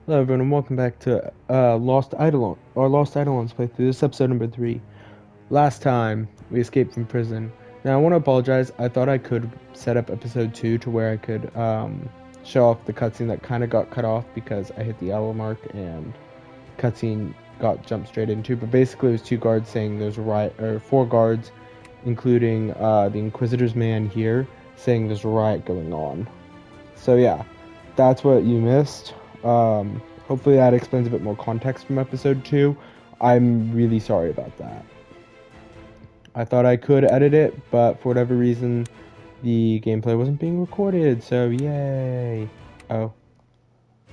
Hello everyone and welcome back to Lost Eidolons playthrough. This is episode number 3. Last time we escaped from prison. Now I want to apologize. I thought I could set up episode 2 to where I could show off the cutscene that kind of got cut off because I hit the hour mark and cutscene got jumped straight into. But basically it was 2 guards saying there's a riot, or 4 guards, including the Inquisitor's man here, saying there's a riot going on. So yeah, that's what you missed. Hopefully that explains a bit more context from episode 2. I'm really sorry about that. I thought I could edit it, but for whatever reason, the gameplay wasn't being recorded, so yay. Oh,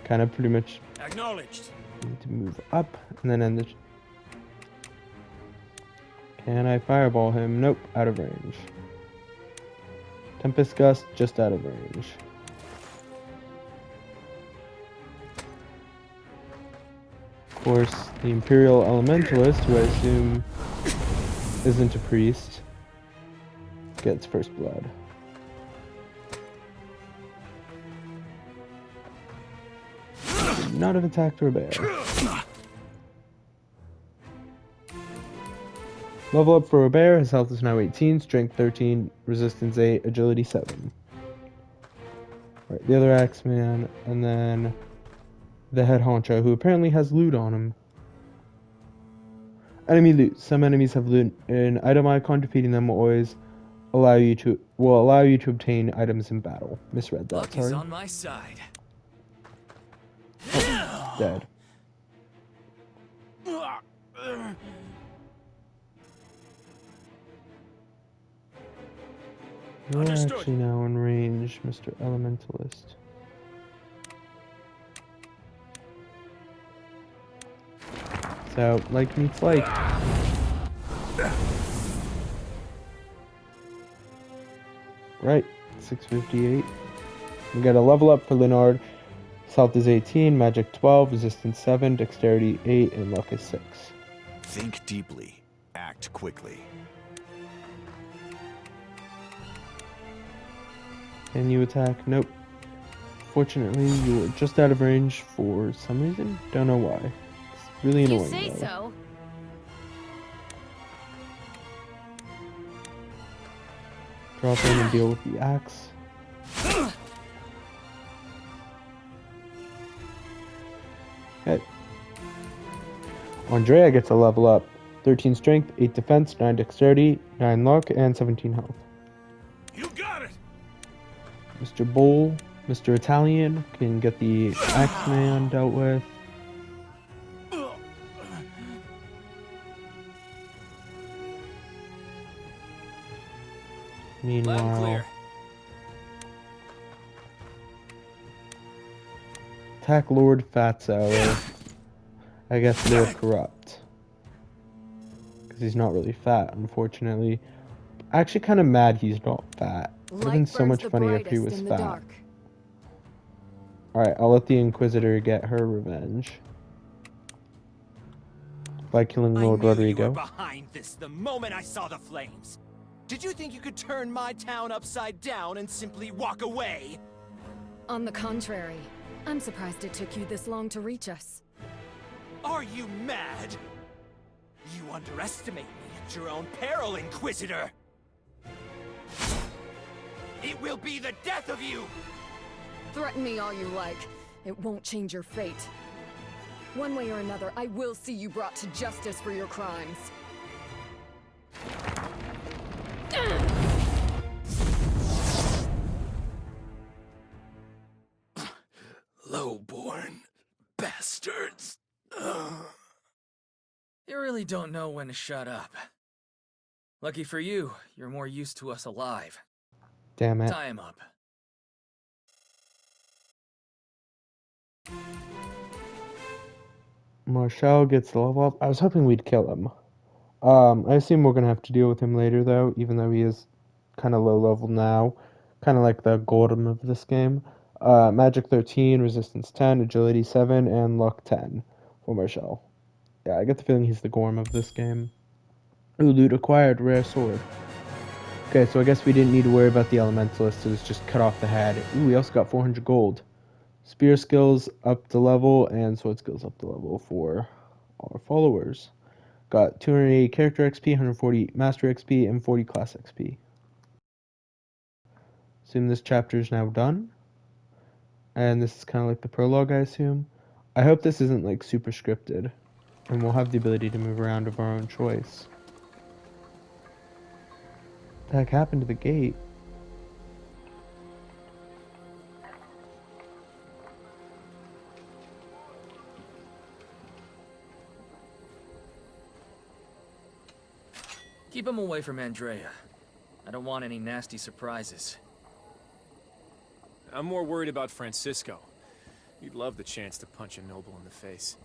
kind of pretty much acknowledged. need to move up and then end the... Can I fireball him? Nope, out of range. Tempest Gust, just out of range. Of course, the Imperial Elementalist, who I assume isn't a priest, gets first blood. Should not have attacked a bear. Level up for a bear. His health is now 18, strength 13, resistance 8, agility 7. Right, the other Axeman, and then the head honcho, who apparently has loot on him. Enemy loot. Some enemies have loot. An item icon. Defeating them will always allow you to obtain items in battle. Misread that. Luck is on my side. Oh, dead. You're actually now in range, Mr. Elementalist. So, like meets like. Right, 658. We got a level up for Leonard. His health is 18, magic 12, resistance 7, dexterity 8, and luck is 6. Think deeply, act quickly. Can you attack? Nope. Fortunately, you're just out of range for some reason. Don't know why. It's really annoying. You say though. so. Drop in and deal with the axe. Okay. Andrea gets a level up. 13 strength, 8 defense, 9 dexterity, 9 luck, and 17 health. You got it. Mr. Bull, Mr. Italian can get the Axeman dealt with. Meanwhile, attack Lord Fatso, or I guess Lord Corrupt. Because he's not really fat, unfortunately. Actually kind of mad he's not fat. It would have been so much funnier if he was fat. Alright, I'll let the Inquisitor get her revenge. By killing Lord Rodrigo. You were behind this the moment I saw the flames. Did you think you could turn my town upside down and simply walk away? On the contrary, I'm surprised it took you this long to reach us. Are you mad? You underestimate me at your own peril, Inquisitor. It will be the death of you! Threaten me all you like. It won't change your fate. One way or another, I will see you brought to justice for your crimes. Low-born bastards. You really don't know when to shut up. Lucky for you, you're more used to us alive. Damn it. Tie him up. Marshall gets the level up. I was hoping we'd kill him. I assume we're gonna have to deal with him later, though, even though he is kind of low level now. Kind of like the Gordon of this game. Magic 13, resistance 10, agility 7, and luck 10 for Marshall. Yeah, I get the feeling he's the Gorm of this game. Ooh, loot acquired, rare sword. Okay, so I guess we didn't need to worry about the Elementalist, so it's just cut off the head. Ooh, we also got 400 gold. Spear skills up to level and sword skills up to level for our followers. Got 280 character XP, 140 master XP, and 40 class XP. Assume this chapter is now done. And this is kind of like the prologue, I assume. I hope this isn't like super scripted. And we'll have the ability to move around of our own choice. What the heck happened to the gate? Keep him away from Andrea. I don't want any nasty surprises. I'm more worried about Francisco. He'd love the chance to punch a noble in the face.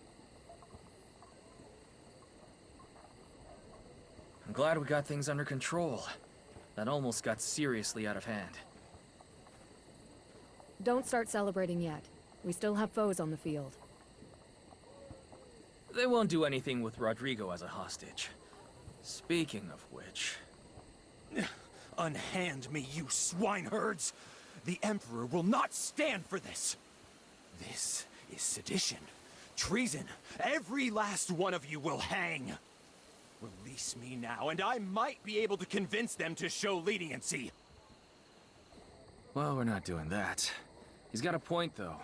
I'm glad we got things under control. That almost got seriously out of hand. Don't start celebrating yet. We still have foes on the field. They won't do anything with Rodrigo as a hostage. Speaking of which... Unhand me, you swineherds! The Emperor will not stand for this! This is sedition, treason. Every last one of you will hang! Release me now, and I might be able to convince them to show leniency. Well, we're not doing that. He's got a point, though.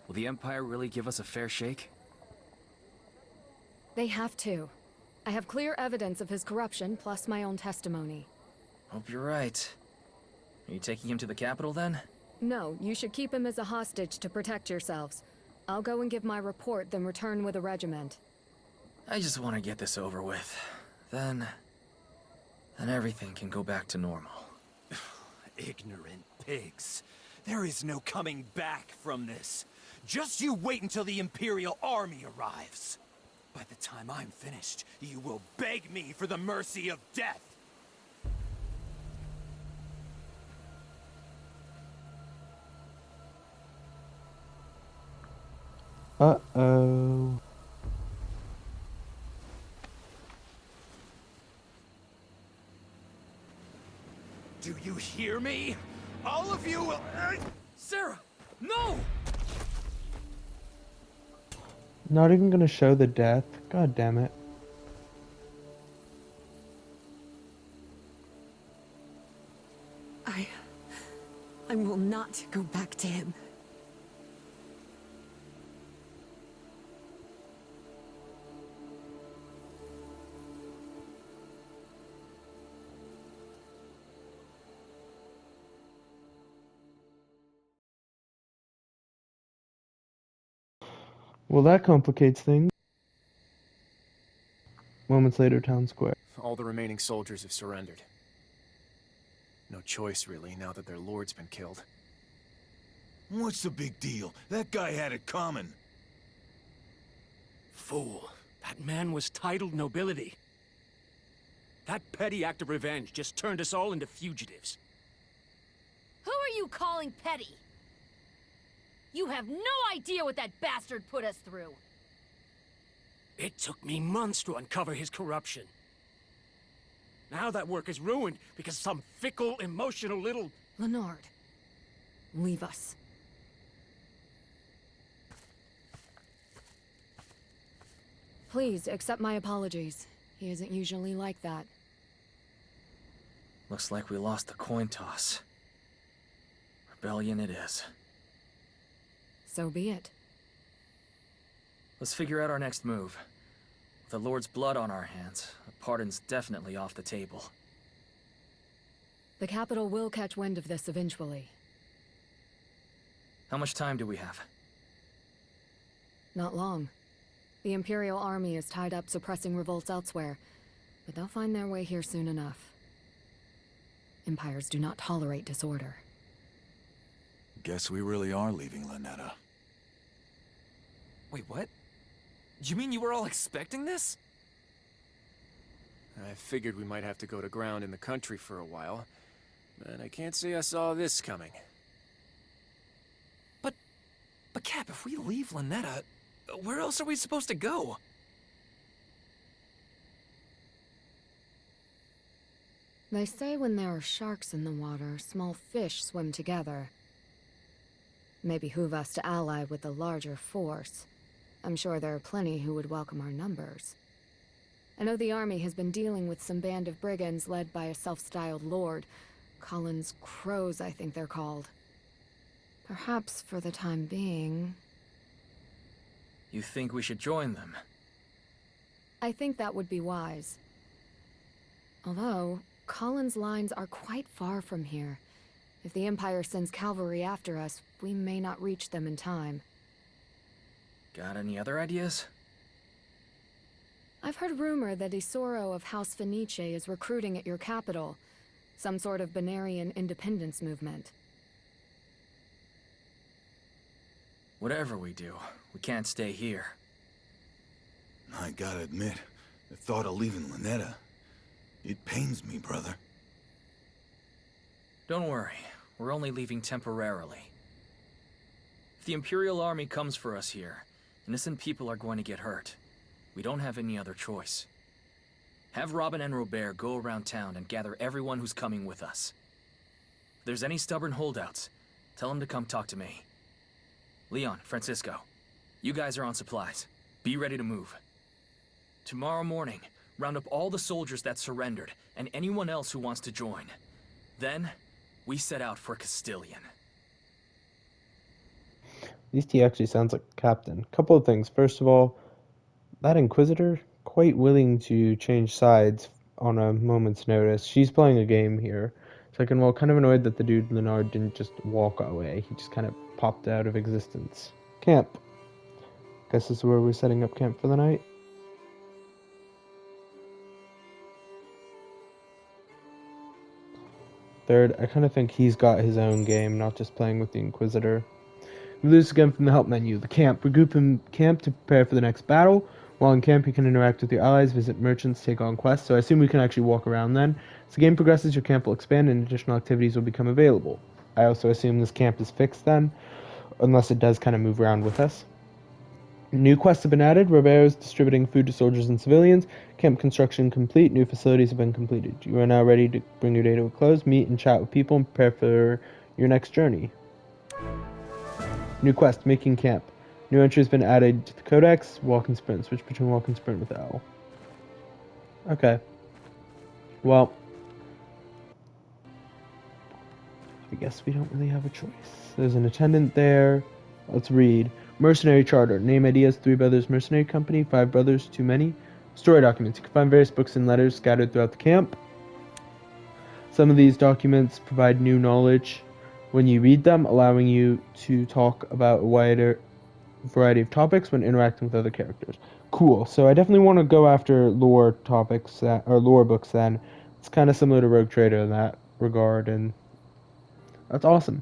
Will the Empire really give us a fair shake? They have to. I have clear evidence of his corruption, plus my own testimony. Hope you're right. Are you taking him to the capital, then? No, you should keep him as a hostage to protect yourselves. I'll go and give my report, then return with a regiment. I just want to get this over with. Then everything can go back to normal. Ignorant pigs. There is no coming back from this. Just you wait until the Imperial army arrives. By the time I'm finished, you will beg me for the mercy of death. Uh-oh. Do you hear me? All of you will... Sarah! No! Not even gonna show the death? God damn it. I will not go back to him. Well, that complicates things. Moments later, town square. All the remaining soldiers have surrendered. No choice, really, now that their lord's been killed. What's the big deal? That guy had it coming. Fool. That man was titled nobility. That petty act of revenge just turned us all into fugitives. Who are you calling petty? You have no idea what that bastard put us through. It took me months to uncover his corruption. Now that work is ruined because some fickle, emotional little... Leonard, leave us. Please, accept my apologies. He isn't usually like that. Looks like we lost the coin toss. Rebellion it is. So be it. Let's figure out our next move. With the Lord's blood on our hands, a pardon's definitely off the table. The capital will catch wind of this eventually. How much time do we have? Not long. The Imperial army is tied up suppressing revolts elsewhere, but they'll find their way here soon enough. Empires do not tolerate disorder. Guess we really are leaving Lynetta. Wait, what? You mean you were all expecting this? I figured we might have to go to ground in the country for a while, but I can't say I saw this coming. But Cap, if we leave Lynetta, where else are we supposed to go? They say when there are sharks in the water, small fish swim together. May behoove us to ally with the larger force. I'm sure there are plenty who would welcome our numbers. I know the army has been dealing with some band of brigands led by a self-styled lord. Collins Crows, I think they're called. Perhaps for the time being... You think we should join them? I think that would be wise. Although, Collins' lines are quite far from here. If the Empire sends cavalry after us, we may not reach them in time. Got any other ideas? I've heard rumor that Isoro of House Fenice is recruiting at your capital. Some sort of Benarian independence movement. Whatever we do, we can't stay here. I gotta admit, the thought of leaving Lynetta, it pains me, brother. Don't worry, we're only leaving temporarily. If the Imperial Army comes for us here, innocent people are going to get hurt. We don't have any other choice. Have Robin and Robert go around town and gather everyone who's coming with us. If there's any stubborn holdouts, tell them to come talk to me. Leon, Francisco, you guys are on supplies. Be ready to move. Tomorrow morning, round up all the soldiers that surrendered and anyone else who wants to join. Then, we set out for Castilian. At least he actually sounds like a captain. Couple of things. First of all, that Inquisitor, quite willing to change sides on a moment's notice. She's playing a game here. Second of all, kind of annoyed that the dude Leonard didn't just walk away. He just kind of popped out of existence. Camp. Guess this is where we're setting up camp for the night. Third, I kind of think he's got his own game, not just playing with the Inquisitor. We lose again from the help menu. The camp. Regroup in camp to prepare for the next battle. While in camp, you can interact with your allies, visit merchants, take on quests. So I assume we can actually walk around then. As the game progresses, your camp will expand and additional activities will become available. I also assume this camp is fixed then, unless it does kind of move around with us. New quests have been added. Robert is distributing food to soldiers and civilians. Camp construction complete. New facilities have been completed. You are now ready to bring your day to a close, meet and chat with people, and prepare for your next journey. New quest, making camp. New entry has been added to the codex. Walk and sprint. Switch between walk and sprint with L. Okay. Well, I guess we don't really have a choice. There's an attendant there. Let's read. Mercenary Charter. Name ideas, 3 Brothers Mercenary Company, 5 Brothers, too many. Story documents. You can find various books and letters scattered throughout the camp. Some of these documents provide new knowledge when you read them, allowing you to talk about a wider variety of topics when interacting with other characters. Cool. So I definitely want to go after lore topics, or lore books then. It's kind of similar to Rogue Trader in that regard, and that's awesome.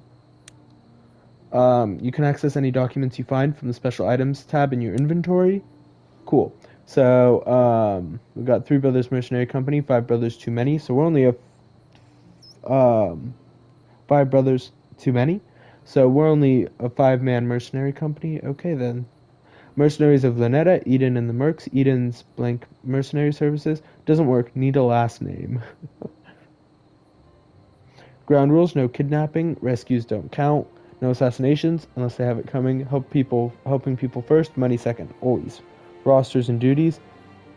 You can access any documents you find from the Special Items tab in your inventory. Cool. So, we've got 3 Brothers Mercenary Company, 5 Brothers Too Many. So we're only a 5 Brothers Too Many. So we're only a 5-man mercenary company. Okay then. Mercenaries of Lynetta, Eden and the Mercs. Eden's blank mercenary services. Doesn't work. Need a last name. Ground rules, no kidnapping. Rescues don't count. No assassinations unless they have it coming. Helping people first, money second, always. Rosters and duties.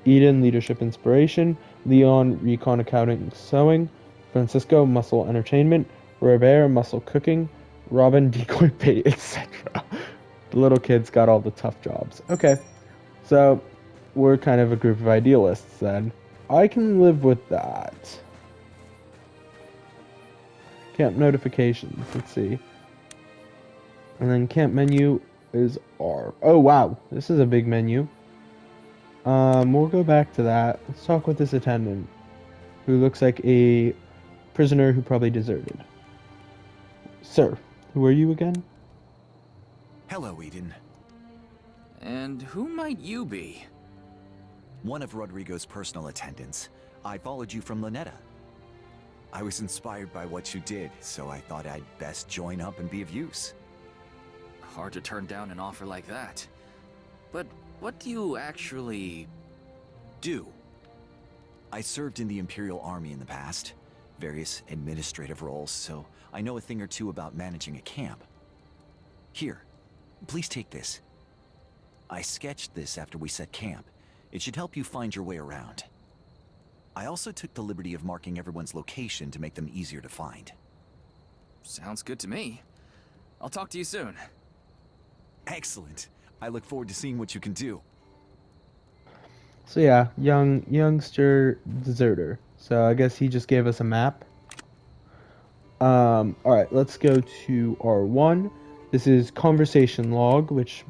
Eden, leadership inspiration. Leon, recon accounting sewing. Francisco, muscle entertainment. Robert, muscle cooking. Robin, decoy bait, etc. The little kids got all the tough jobs. Okay, so we're kind of a group of idealists then. I can live with that. Camp notifications, let's see. And then camp menu is R. Oh wow, this is a big menu. We'll go back to that. Let's talk with this attendant, who looks like a prisoner who probably deserted. Sir, who are you again? Hello, Eden. And who might you be? One of Rodrigo's personal attendants. I followed you from Lynetta. I was inspired by what you did, so I thought I'd best join up and be of use. Hard to turn down an offer like that. But what do you actually do? I served in the Imperial Army in the past, various administrative roles, so I know a thing or two about managing a camp. Here, please take this. I sketched this after we set camp. It should help you find your way around. I also took the liberty of marking everyone's location to make them easier to find. Sounds good to me. I'll talk to you soon. Excellent. I look forward to seeing what you can do. So yeah, youngster deserter. So I guess he just gave us a map. All right, let's go to R1. This is conversation log, which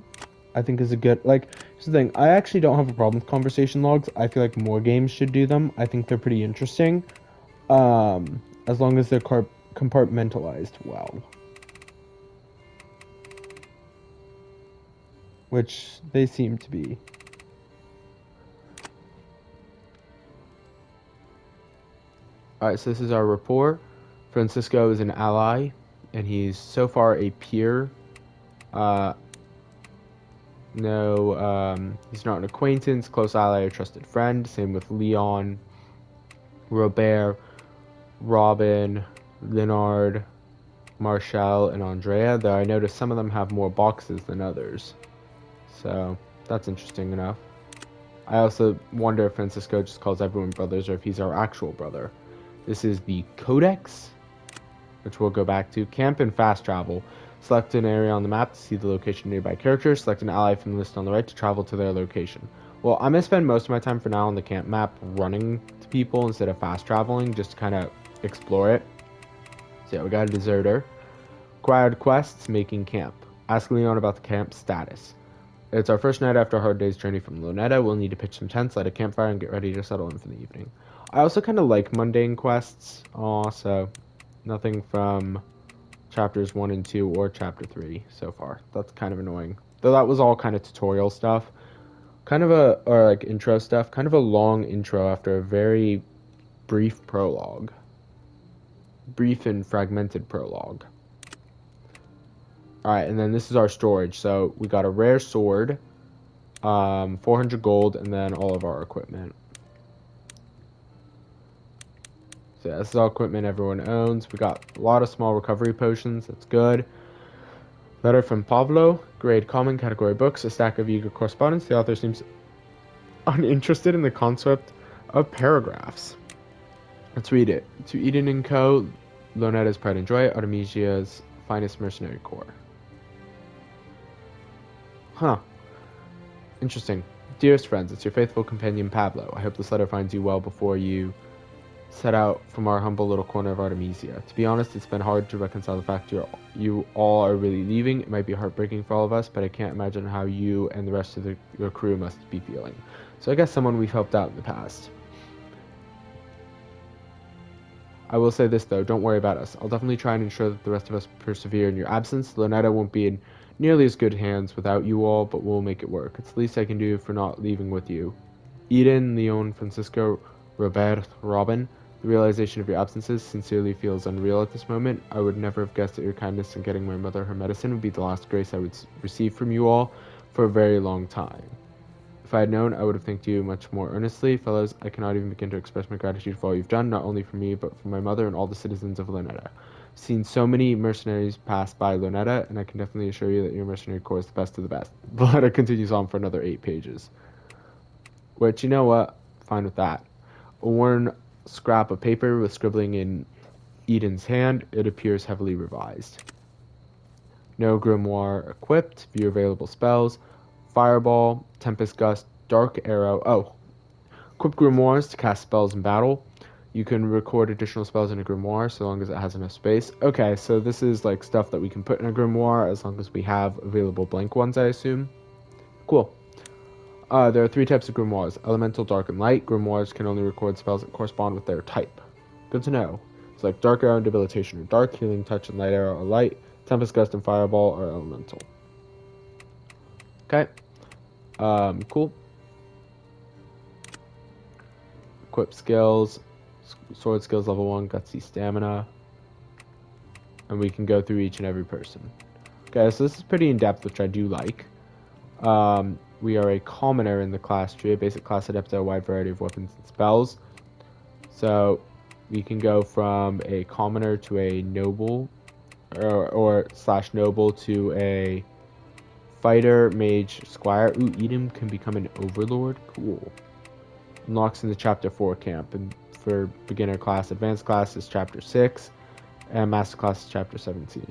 I think is a good, like, here's the thing. I actually don't have a problem with conversation logs. I feel like more games should do them. I think they're pretty interesting. As long as they're compartmentalized well. Which they seem to be. Alright, so this is our rapport. Francisco is an ally, and he's so far a peer. He's not an acquaintance, close ally, or trusted friend. Same with Leon, Robert, Robin, Leonard, Marshall, and Andrea, though I noticed some of them have more boxes than others. So, that's interesting enough. I also wonder if Francisco just calls everyone brothers or if he's our actual brother. This is the Codex, which we'll go back to. Camp and fast travel. Select an area on the map to see the location of nearby characters. Select an ally from the list on the right to travel to their location. Well, I'm going to spend most of my time for now on the camp map running to people instead of fast traveling, just to kind of explore it. So yeah, we got a deserter. Acquired quests, making camp. Ask Leon about the camp status. It's our first night after a hard day's journey from Luneta. We'll need to pitch some tents, light a campfire, and get ready to settle in for the evening. I also kind of like mundane quests. So nothing from chapters 1 and 2 or chapter 3 so far. That's kind of annoying. Though that was all kind of tutorial stuff. Or like intro stuff. Kind of a long intro after a very brief prologue. Brief and fragmented prologue. Alright, and then this is our storage. So we got a rare sword, 400 gold, and then all of our equipment. So yeah, this is all equipment everyone owns. We got a lot of small recovery potions. That's good. Letter from Pablo. Grade common, category books. A stack of eager correspondence. The author seems uninterested in the concept of paragraphs. Let's read it. To Eden and Co., Luneta's pride and joy. Artemesia's finest mercenary corps. Huh. Interesting. Dearest friends, it's your faithful companion Pablo. I hope this letter finds you well before you set out from our humble little corner of Artemesia. To be honest, it's been hard to reconcile the fact you all are really leaving. It might be heartbreaking for all of us, but I can't imagine how you and the rest of your crew must be feeling. So I guess someone we've helped out in the past. I will say this though, don't worry about us. I'll definitely try and ensure that the rest of us persevere in your absence. Luneta won't be in nearly as good hands without you all, but we'll make it work. It's the least I can do for not leaving with you. Eden, Leon, Francisco, Robert, Robin, the realization of your absences sincerely feels unreal at this moment. I would never have guessed that your kindness in getting my mother her medicine would be the last grace I would receive from you all for a very long time. If I had known, I would have thanked you much more earnestly. Fellows, I cannot even begin to express my gratitude for all you've done, not only for me, but for my mother and all the citizens of Luneta. I've seen so many mercenaries pass by Luneta, and I can definitely assure you that your mercenary corps is the best of the best. The letter continues on for another 8 pages. Which, you know what? Fine with that. A worn scrap of paper with scribbling in Eden's hand. It appears heavily revised. No grimoire equipped. View available spells. Fireball, Tempest Gust, Dark Arrow. Oh, equip grimoires to cast spells in battle. You can record additional spells in a grimoire so long as it has enough space. Okay, so this is like stuff that we can put in a grimoire as long as we have available blank ones, I assume. Cool. There are 3 types of grimoires: elemental, dark, and light. Grimoires can only record spells that correspond with their type. Good to know. It's like Dark Arrow and Debilitation are dark, Healing Touch and Light Arrow are light, Tempest Gust and Fireball are elemental. Okay. Cool. Equip skills. Sword skills level 1, Gutsy Stamina. And we can go through each and every person. Okay, so this is pretty in-depth, which I do like. We are a commoner in the class tree. A basic class adept at a wide variety of weapons and spells. So we can go from a commoner to a noble or slash noble to a fighter, mage, squire. Ooh, Edom can become an overlord. Cool. Unlocks in the chapter 4 camp, and for beginner class, advanced class is chapter 6, and master class is chapter 17.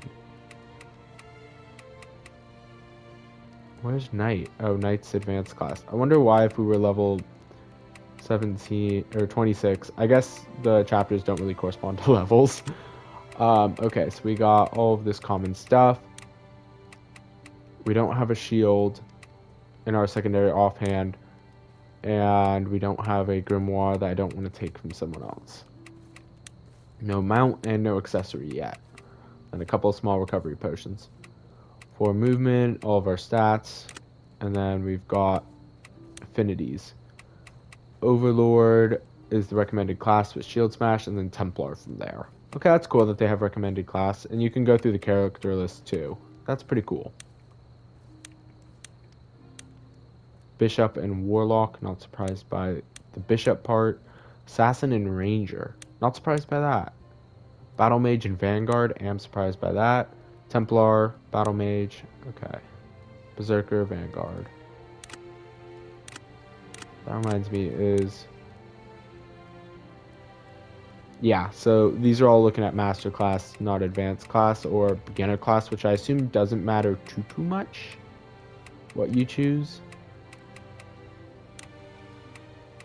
Where's Knight? Oh, Knight's advanced class. I wonder why if we were level 17 or 26. I guess the chapters don't really correspond to levels. Okay, so we got all of this common stuff. We don't have a shield in our secondary offhand, and we don't have a grimoire that I don't want to take from someone else. No mount and no accessory yet, and a couple of small recovery potions. For movement, all of our stats, and then we've got affinities. Overlord is the recommended class with Shield Smash, and then Templar from there. Okay, that's cool that they have recommended class, and you can go through the character list too. That's pretty cool. Bishop and Warlock, not surprised by the Bishop part. Assassin and Ranger, not surprised by that. Battle Mage and Vanguard, am surprised by that. Templar, Battle Mage, okay. Berserker, Vanguard. That reminds me is... Yeah, so these are all looking at Master Class, not Advanced Class or Beginner Class, which I assume doesn't matter too much what you choose.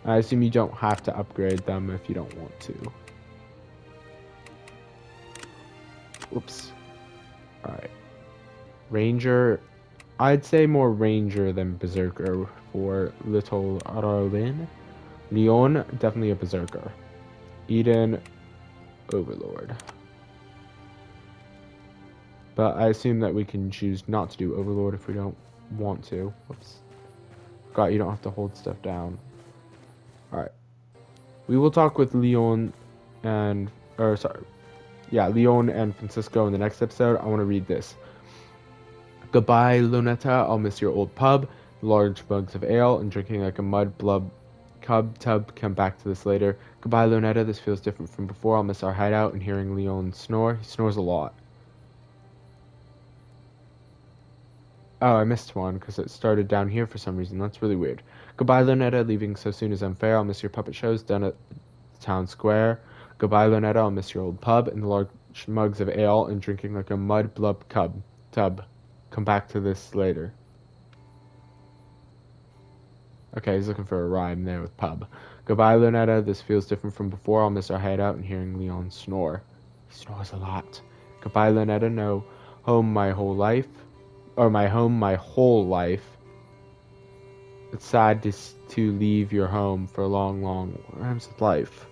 I assume you don't have to upgrade them if you don't want to. Whoops. Alright. Ranger. I'd say more Ranger than Berserker for Little Arolin. Leon, definitely a Berserker. Eden, Overlord. But I assume that we can choose not to do Overlord if we don't want to. Whoops. Forgot you don't have to hold stuff down. Alright. We will talk with Leon and... Leon and Francisco in the next episode. I want to read this. Goodbye, Lunetta. I'll miss your old pub, large mugs of ale, and drinking like a mud blub cub tub. Come back to this later. Goodbye, Lunetta. This feels different from before. I'll miss our hideout and hearing Leon snore. He snores a lot. Oh, I missed one because it started down here for some reason. That's really weird. Goodbye, Lunetta. Leaving so soon is unfair. I'll miss your puppet shows done at the town square. Goodbye, Lunetta. I'll miss your old pub and the large mugs of ale and drinking like a mud blub tub. Come back to this later. Okay, he's looking for a rhyme there with pub. Goodbye, Lunetta. This feels different from before. I'll miss our hideout and hearing Leon snore. He snores a lot. Goodbye, Lunetta. No home my whole life. Or my home my whole life. It's sad to leave your home for a long rhymes with life.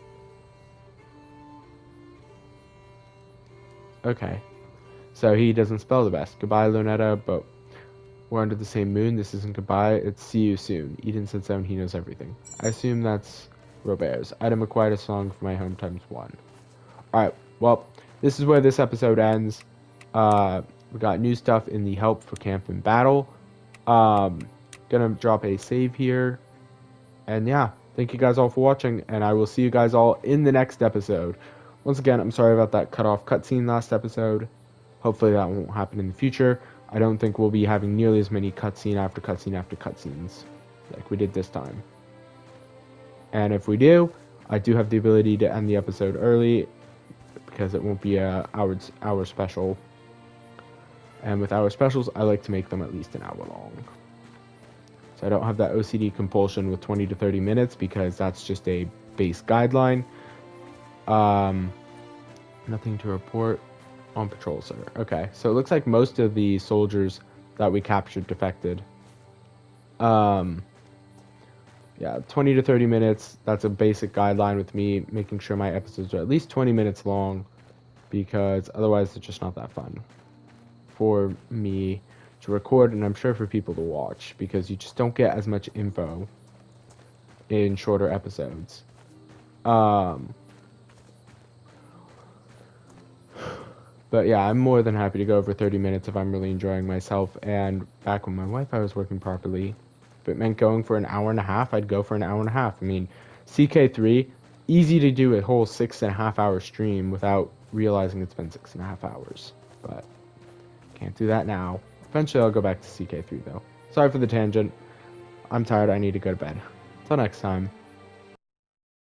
Okay. So he doesn't spell the best. Goodbye, Lunetta, but we're under the same moon. This isn't goodbye. It's see you soon. Eden said so and he knows everything. I assume that's Robert's. Item acquired a song for my home ×1. Alright, well, this is where this episode ends. We got new stuff in the help for camp and battle. Gonna drop a save here. And yeah, thank you guys all for watching, and I will see you guys all in the next episode. Once again, I'm sorry about that cut off cutscene last episode. Hopefully that won't happen in the future. I don't think we'll be having nearly as many cutscene after cutscene after cutscenes like we did this time. And if we do, I do have the ability to end the episode early because it won't be a hour special. And with hour specials, I like to make them at least an hour long. So I don't have that OCD compulsion with 20 to 30 minutes because that's just a base guideline. Nothing to report on patrol, sir. Okay, so it looks like most of the soldiers that we captured defected. Yeah, 20 to 30 minutes. That's a basic guideline with me, making sure my episodes are at least 20 minutes long, because otherwise it's just not that fun for me to record, and I'm sure for people to watch, because you just don't get as much info in shorter episodes. But yeah, I'm more than happy to go over 30 minutes if I'm really enjoying myself. And back when my Wi-Fi was working properly, if it meant going for an hour and a half, I'd go for an hour and a half. I mean, CK3, easy to do a whole 6.5 hour stream without realizing it's been 6.5 hours. but can't do that now. Eventually, I'll go back to CK3 though. Sorry for the tangent. I'm tired. I need to go to bed. Until next time.